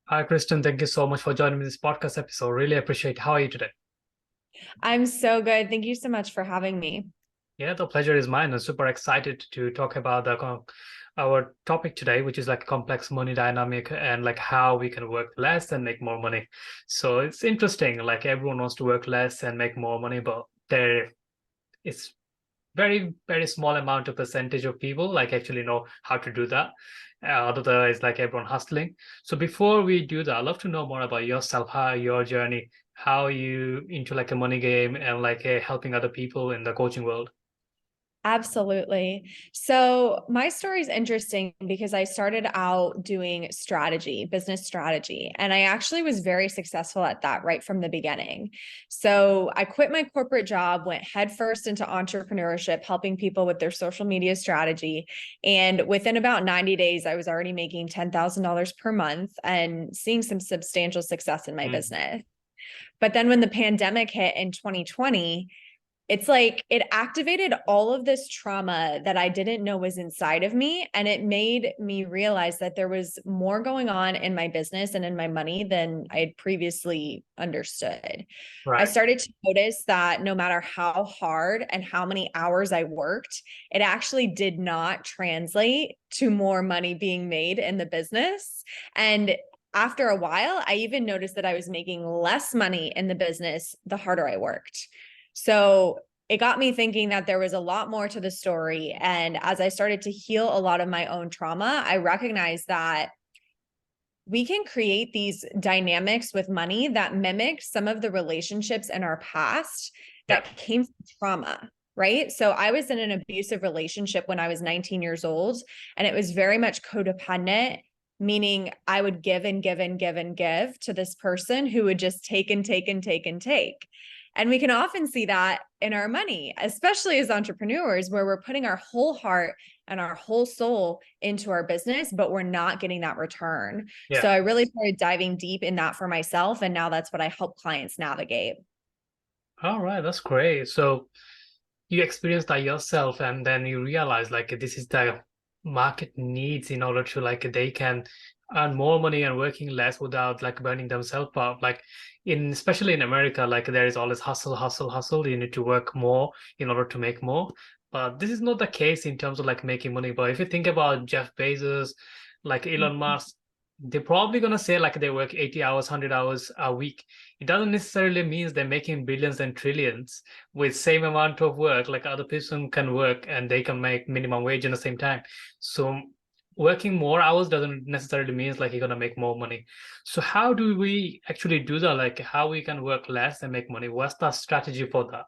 Hi, Kristen. Thank you so much for joining me this podcast episode. Really appreciate it. How are you today? I'm so good. Thank you so much for having me. Yeah, the pleasure is mine. I'm super excited to talk about our topic today, which is like complex money dynamic and like how we can work less and make more money. So it's interesting. Like everyone wants to work less and make more money, but there is very small amount of percentage of people like actually know how to do that. Otherwise, like everyone hustling. So before we do that, I'd love to know more about yourself, how your journey, how you into like a money game and like helping other people in the coaching world. Absolutely. So, my story is interesting because I started out doing strategy, business strategy, and I actually was very successful at that right from the beginning. So, I quit my corporate job, went headfirst into entrepreneurship, helping people with their social media strategy. And within about 90 days, I was already making $10,000 per month and seeing some substantial success in my Mm. business. But then when the pandemic hit in 2020, it's like it activated all of this trauma that I didn't know was inside of me. And it made me realize that there was more going on in my business and in my money than I had previously understood. I Right. started to notice that no matter how hard and how many hours I worked, it actually did not translate to more money being made in the business. And after a while, I even noticed that I was making less money in the business the harder I worked. So it got me thinking that there was a lot more to the story. And as I started to heal a lot of my own trauma, I recognized that we can create these dynamics with money that mimic some of the relationships in our past Yeah. that came from trauma. Right. So I was in an abusive relationship when I was 19 years old, and it was very much codependent, meaning I would give and give and give and give to this person who would just take and take and take and take. And we can often see that in our money, especially as entrepreneurs, where we're putting our whole heart and our whole soul into our business, but we're not getting that return. Yeah. So I really started diving deep in that for myself. And now that's what I help clients navigate. All right. That's great. So you experienced that yourself and then you realize like this is the market needs in order to like they can earn more money and working less without like burning themselves out. Like in especially in America, like there is always hustle. You need to work more in order to make more. But this is not the case in terms of like making money. But if you think about Jeff Bezos, like Elon Musk, they're probably gonna say like they work 80 hours, 100 hours a week. It doesn't necessarily mean they're making billions and trillions with same amount of work like other person can work and they can make minimum wage in the same time. So working more hours doesn't necessarily means like you're gonna make more money. So how do we actually do that? Like how we can work less and make money? What's the strategy for that?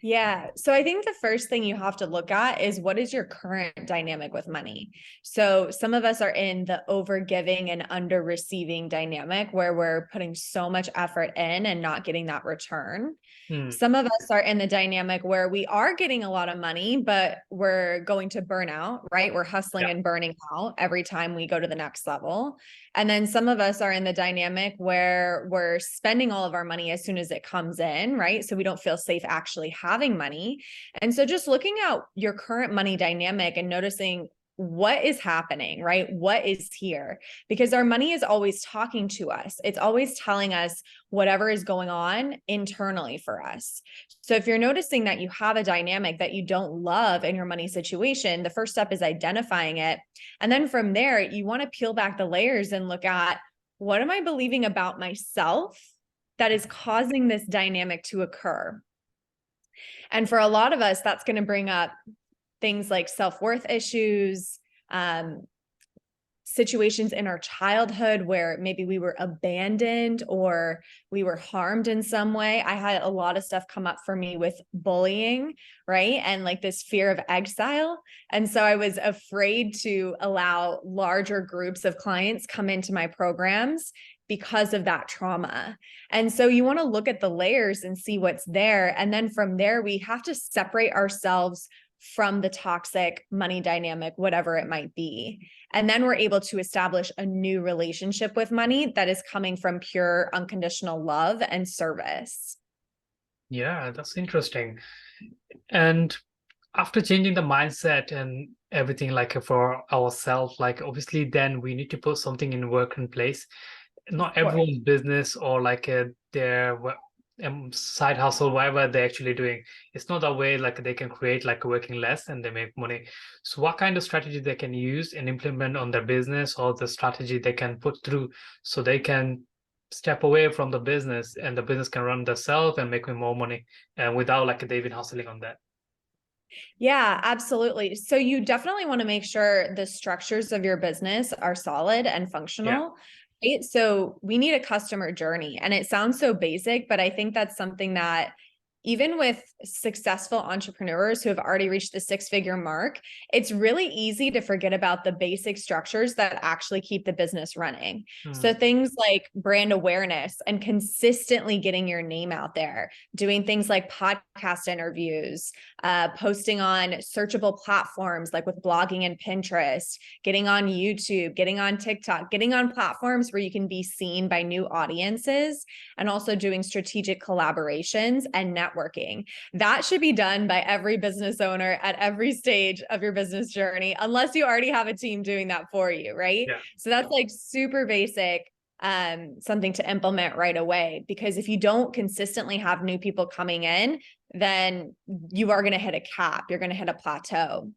Yeah. So I think the first thing you have to look at is what is your current dynamic with money? So some of us are in the over giving and under receiving dynamic where we're putting so much effort in and not getting that return. Hmm. Some of us are in the dynamic where we are getting a lot of money, but we're going to burn out, right? We're hustling Yeah. and burning out every time we go to the next level. And then some of us are in the dynamic where we're spending all of our money as soon as it comes in, right? So we don't feel safe actually having money. And so just looking at your current money dynamic and noticing what is happening, right? What is here? Because our money is always talking to us. It's always telling us whatever is going on internally for us. So if you're noticing that you have a dynamic that you don't love in your money situation, the first step is identifying it. And then from there, you want to peel back the layers and look at what am I believing about myself that is causing this dynamic to occur? And for a lot of us, that's going to bring up things like self-worth issues, um, situations in our childhood where maybe we were abandoned or we were harmed in some way. I had a lot of stuff come up for me with bullying, right? And like this fear of exile. And so I was afraid to allow larger groups of clients come into my programs because of that trauma. And so you want to look at the layers and see what's there. And then from there, we have to separate ourselves from the toxic money dynamic, whatever it might be. And then we're able to establish a new relationship with money that is coming from pure unconditional love and service. Yeah, that's interesting. And after changing the mindset and everything like for ourselves, like obviously then we need to put something in work in place. Of Not course. everyone's business or like their side hustle, whatever they're actually doing. It's not a way like they can create like working less and they make money. So what kind of strategy they can use and implement on their business, or the strategy they can put through so they can step away from the business and the business can run themselves and make me more money and without like David hustling on that. Yeah, absolutely. So you definitely want to make sure the structures of your business are solid and Yeah. functional. Right? So we need a customer journey. And it sounds so basic, but I think that's something that even with successful entrepreneurs who have already reached the six-figure mark, it's really easy to forget about the basic structures that actually keep the business running. So Hmm. things like brand awareness and consistently getting your name out there, doing things like podcast interviews, posting on searchable platforms like with blogging and Pinterest, getting on YouTube, getting on TikTok, getting on platforms where you can be seen by new audiences, and also doing strategic collaborations and networking. That should be done by every business owner at every stage of your business journey, unless you already have a team doing that for you, right? Yeah. So that's like super basic, something to implement right away, because if you don't consistently have new people coming in, then you are going to hit a cap, you're going to hit a plateau.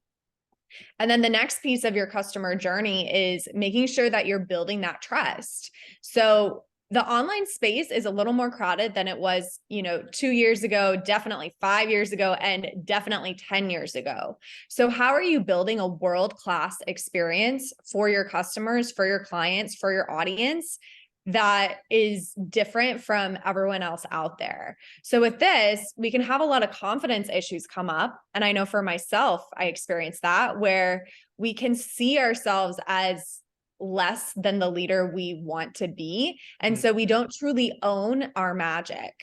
And then the next piece of your customer journey is making sure that you're building that trust. So the online space is a little more crowded than it was, 2 years ago, definitely 5 years ago, and definitely 10 years ago. So how are you building a world-class experience for your customers, for your clients, for your audience that is different from everyone else out there? So with this, we can have a lot of confidence issues come up. And I know for myself, I experienced that, where we can see ourselves as less than the leader we want to be. And Hmm. so we don't truly own our magic.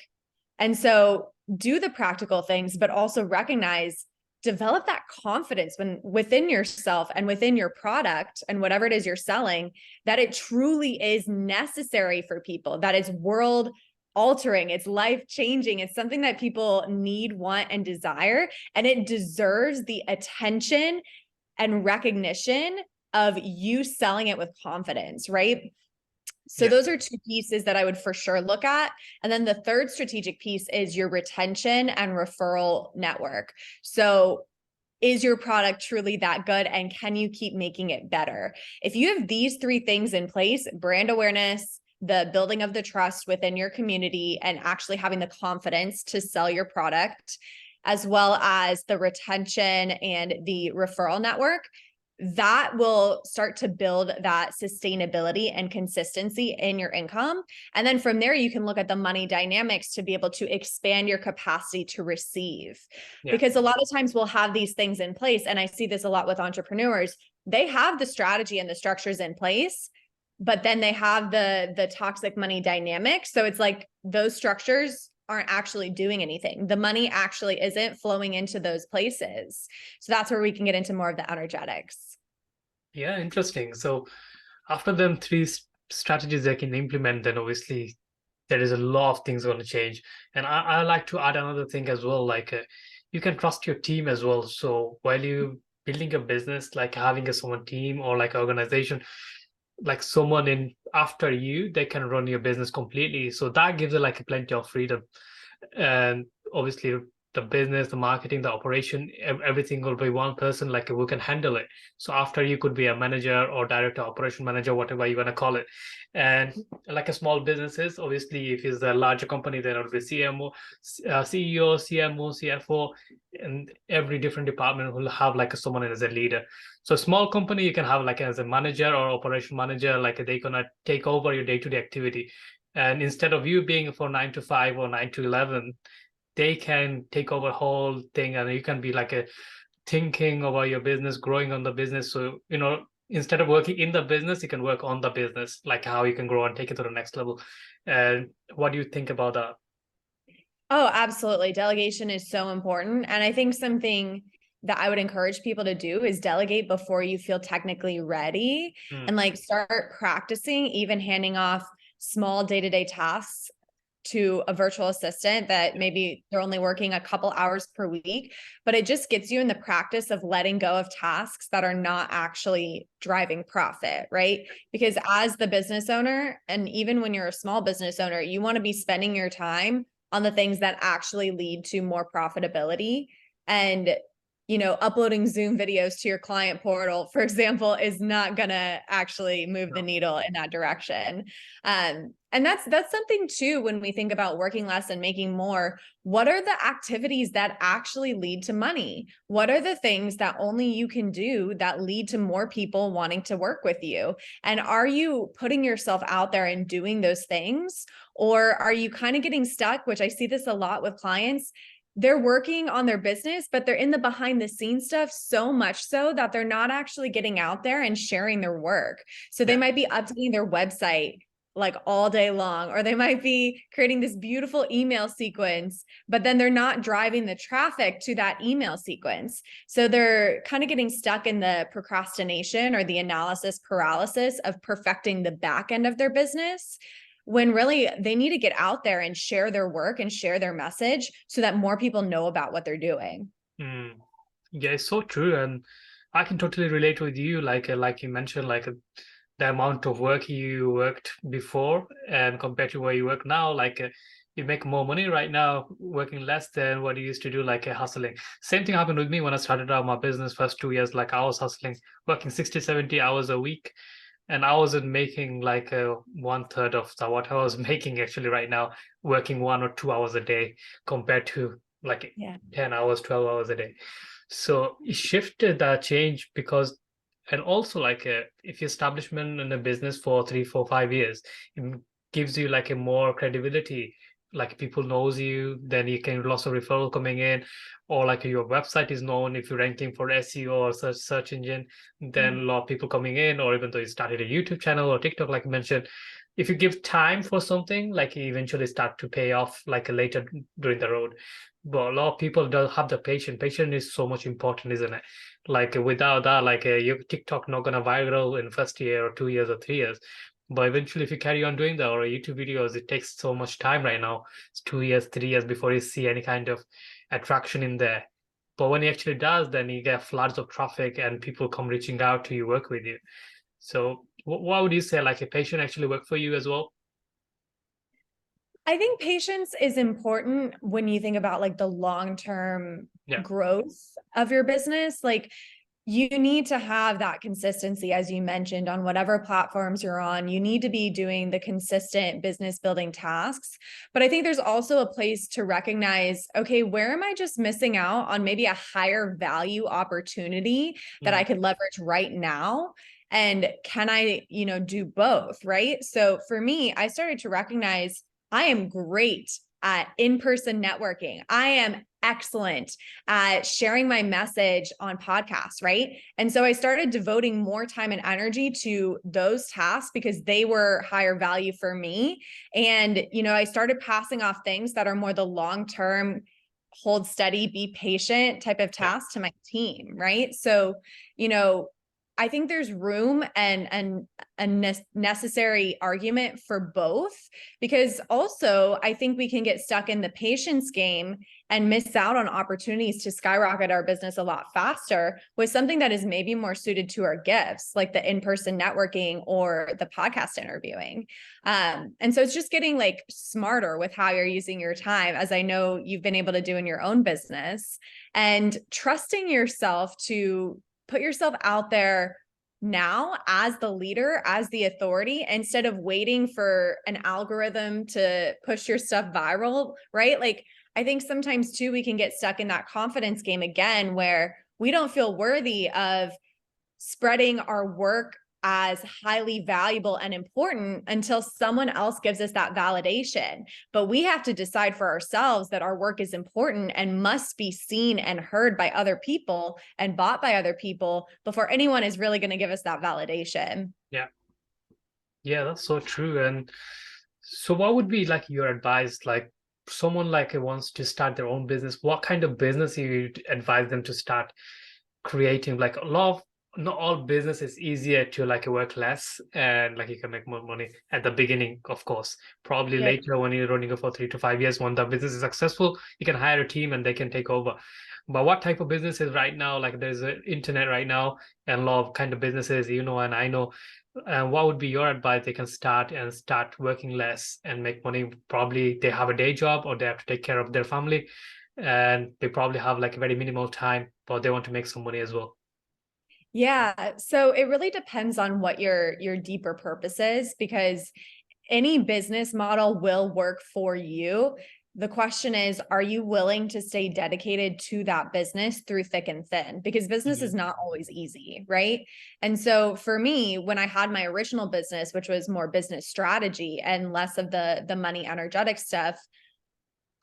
And so do the practical things, but also recognize, develop that confidence when within yourself and within your product and whatever it is you're selling, that it truly is necessary for people, that it's world altering, it's life changing, it's something that people need, want, and desire, and it deserves the attention and recognition of you selling it with confidence, right? So Yeah. those are two pieces that I would for sure look at. And then the third strategic piece is your retention and referral network. So is your product truly that good, and can you keep making it better? If you have these three things in place, brand awareness, the building of the trust within your community, and actually having the confidence to sell your product, as well as the retention and the referral network, that will start to build that sustainability and consistency in your income. And then from there, you can look at the money dynamics to be able to expand your capacity to receive. Yeah. Because a lot of times we'll have these things in place. And I see this a lot with entrepreneurs. They have the strategy and the structures in place, but then they have the toxic money dynamic. So it's like those structures aren't actually doing anything. The money actually isn't flowing into those places. So that's where we can get into more of the energetics. Yeah, interesting. So after them three strategies they can implement, then obviously there is a lot of things going to change. And I like to add another thing as well, like you can trust your team as well. So while you building a business, like having a someone team or like organization, like someone in after you, they can run your business completely. So that gives it like plenty of freedom. And obviously the business, the marketing, the operation, everything will be one person like who can handle it. So after you could be a manager or director, operation manager, whatever you want to call it. And like a small businesses, obviously if it's a larger company, then it'll be CMO, CEO, CMO, CFO, and every different department will have like someone as a leader. So small company you can have like as a manager or operation manager, like they gonna take over your day-to-day activity. And instead of you being for 9 to 5 or 9 to 11, they can take over whole thing, and you can be like a thinking about your business, growing on the business. So instead of working in the business, you can work on the business, like how you can grow and take it to the next level. And what do you think about that? Oh, absolutely. Delegation is so important. And I think something that I would encourage people to do is delegate before you feel technically ready, Hmm. and like start practicing even handing off small day-to-day tasks to a virtual assistant that maybe they're only working a couple hours per week, but it just gets you in the practice of letting go of tasks that are not actually driving profit, right? Because as the business owner, and even when you're a small business owner, you want to be spending your time on the things that actually lead to more profitability. And uploading Zoom videos to your client portal, for example, is not gonna actually move the needle in that direction. And that's something too, when we think about working less and making more, what are the activities that actually lead to money? What are the things that only you can do that lead to more people wanting to work with you? And are you putting yourself out there and doing those things? Or are you kind of getting stuck, which I see this a lot with clients? They're working on their business, but they're in the behind the scenes stuff so much so that they're not actually getting out there and sharing their work. So they might be updating their website like all day long, or they might be creating this beautiful email sequence, but then they're not driving the traffic to that email sequence. So they're kind of getting stuck in the procrastination or the analysis paralysis of perfecting the back end of their business, when really they need to get out there and share their work and share their message so that more people know about what they're doing. Mm. Yeah, it's so true, and I can totally relate with you. Like you mentioned, the amount of work you worked before and compared to where you work now, you make more money right now working less than what you used to do, hustling. Same thing happened with me when I started out my business. First 2 years, like I was hustling, working 60, 70 hours a week, and I wasn't making like a one third of what I was making actually right now, working 1 or 2 hours a day compared to like Yeah. 10 hours, 12 hours a day. So it shifted that change because, and also if you establishment in a business for 3, 4, 5 years, it gives you like a more credibility. Like people knows you, then you can lots of referral coming in, or like your website is known if you're ranking for SEO or search engine, then a lot of people coming in, or even though you started a YouTube channel or TikTok, like you mentioned, if you give time for something, like you eventually start to pay off later during the road. But a lot of people don't have the patience. Patience is so much important, isn't it? Like without that, your TikTok not gonna viral in first year or 2 years or 3 years. But eventually, if you carry on doing that or YouTube videos, it takes so much time right now. It's 2 years, 3 years before you see any kind of attraction in there. But when he actually does, then you get floods of traffic and people come reaching out to you, work with you. So what would you say, like a patient actually work for you as well? I think patience is important when you think about like the long-term Yeah. growth of your business. Like you need to have that consistency, as you mentioned, on whatever platforms you're on. You need to be doing the consistent business building tasks. But I think there's also a place to recognize, okay, where am I just missing out on maybe a higher value opportunity that I could leverage right now? And can I, do both, right? So for me, I started to recognize I am great at in-person networking. I am excellent at sharing my message on podcasts, right? And so I started devoting more time and energy to those tasks because they were higher value for me. And, I started passing off things that are more the long-term, hold steady, be patient type of Yeah. tasks to my team, right? So, I think there's room and a necessary argument for both, because also I think we can get stuck in the patience game and miss out on opportunities to skyrocket our business a lot faster with something that is maybe more suited to our gifts, like the in-person networking or the podcast interviewing. And so it's just getting like smarter with how you're using your time, as I know you've been able to do in your own business, and trusting yourself to put yourself out there now as the leader, as the authority, instead of waiting for an algorithm to push your stuff viral, right? Like, I think sometimes too, we can get stuck in that confidence game again, where we don't feel worthy of spreading our work as highly valuable and important until someone else gives us that validation. But we have to decide for ourselves that our work is important and must be seen and heard by other people and bought by other people before anyone is really going to give us that validation. Yeah. Yeah, that's so true. And so what would be like your advice, like someone wants to start their own business, what kind of business you advise them to start creating? Like not all business is easier to like work less and like you can make more money at the beginning, of course. Probably Right. later when you're running it for 3 to 5 years, when the business is successful, you can hire a team and they can take over. But what type of businesses right now? Like there's an internet right now and a lot of kind of businesses, you know, and I know. And what would be your advice? They can start working less and make money. Probably they have a day job or they have to take care of their family, and they probably have like a very minimal time, but they want to make some money as well. Yeah, so it really depends on what your deeper purpose is, because any business model will work for you. The question is, are you willing to stay dedicated to that business through thick and thin? Because business is Mhm. not always easy, right? And so for me, when I had my original business, which was more business strategy and less of the money energetic stuff,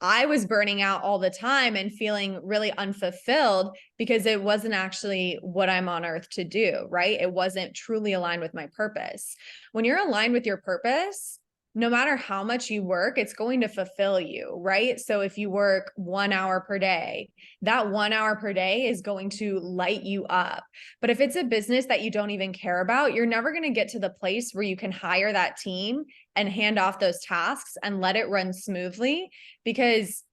I was burning out all the time and feeling really unfulfilled because it wasn't actually what I'm on earth to do, right? It wasn't truly aligned with my purpose. When you're aligned with your purpose, no matter how much you work, it's going to fulfill you, right? So if you work 1 hour per day, that 1 hour per day is going to light you up. But if it's a business that you don't even care about, you're never going to get to the place where you can hire that team and hand off those tasks and let it run smoothly, because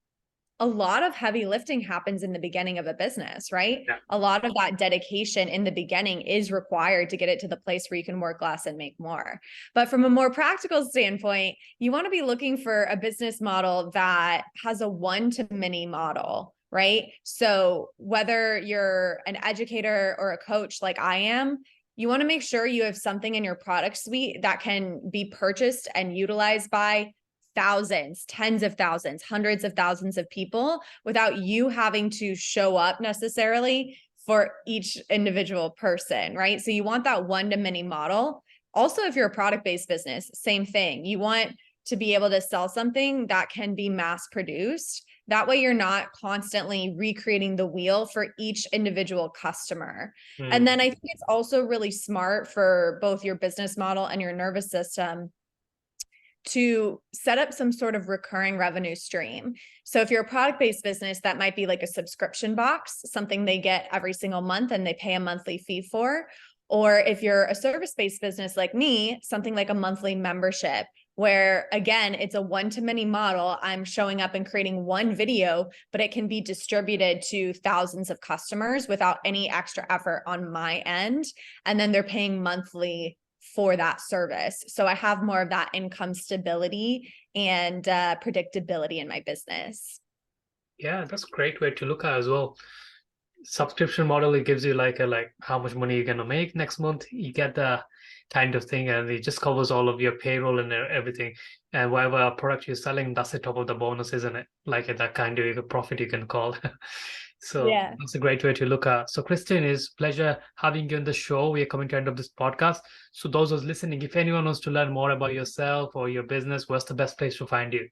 a lot of heavy lifting happens in the beginning of a business, right? Yeah. A lot of that dedication in the beginning is required to get it to the place where you can work less and make more. But from a more practical standpoint, you want to be looking for a business model that has a one to many model, right? So whether you're an educator or a coach like I am, you want to make sure you have something in your product suite that can be purchased and utilized by thousands, tens of thousands, hundreds of thousands of people without you having to show up necessarily for each individual person, right? So you want that one to many model. Also, if you're a product-based business, same thing. You want to be able to sell something that can be mass produced. That way you're not constantly recreating the wheel for each individual customer. And Mm. then I think it's also really smart for both your business model and your nervous system to set up some sort of recurring revenue stream. So if you're a product-based business, that might be like a subscription box, something they get every single month and they pay a monthly fee for. Or if you're a service-based business like me, something like a monthly membership, where again, it's a one-to-many model. I'm showing up and creating one video, but it can be distributed to thousands of customers without any extra effort on my end. And then they're paying monthly for that service. So I have more of that income stability and predictability in my business. Yeah, that's a great way to look at it as well. Subscription model, it gives you like how much money you're gonna make next month. You get the kind of thing, and it just covers all of your payroll and everything. And whatever product you're selling, that's the top of the bonus, isn't it? Like that kind of profit you can call. So Yeah. that's a great way to look at. So Kristen, it's pleasure having you on the show. We are coming to the end of this podcast. So those who's listening, if anyone wants to learn more about yourself or your business, what's the best place to find you?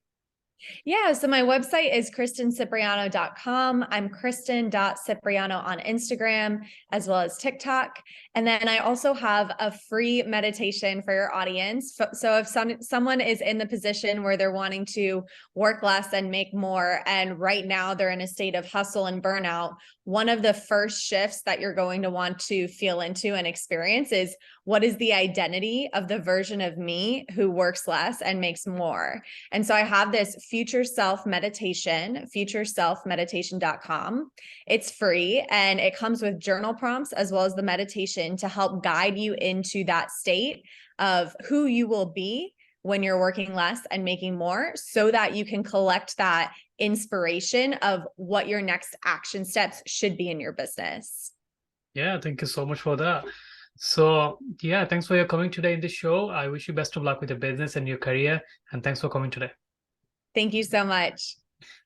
Yeah, so my website is kristencipriano.com. I'm kristen.cipriano on Instagram as well as TikTok. And then I also have a free meditation for your audience. So if someone is in the position where they're wanting to work less and make more, and right now they're in a state of hustle and burnout, one of the first shifts that you're going to want to feel into and experience is, what is the identity of the version of me who works less and makes more? And so I have this future self meditation, futureselfmeditation.com. It's free and it comes with journal prompts as well as the meditation to help guide you into that state of who you will be when you're working less and making more, so that you can collect that inspiration of what your next action steps should be in your business. Yeah, thank you so much for that. So, yeah, thanks for your coming today in the show. I wish you best of luck with your business and your career. And thanks for coming today. Thank you so much.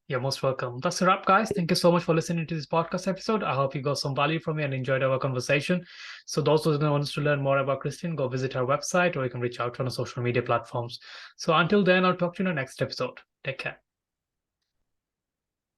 You're most welcome. That's a wrap, guys. Thank you so much for listening to this podcast episode. I hope you got some value from it and enjoyed our conversation. So, those who want to learn more about Kristen, go visit her website or you can reach out on our social media platforms. So, until then, I'll talk to you in the next episode. Take care.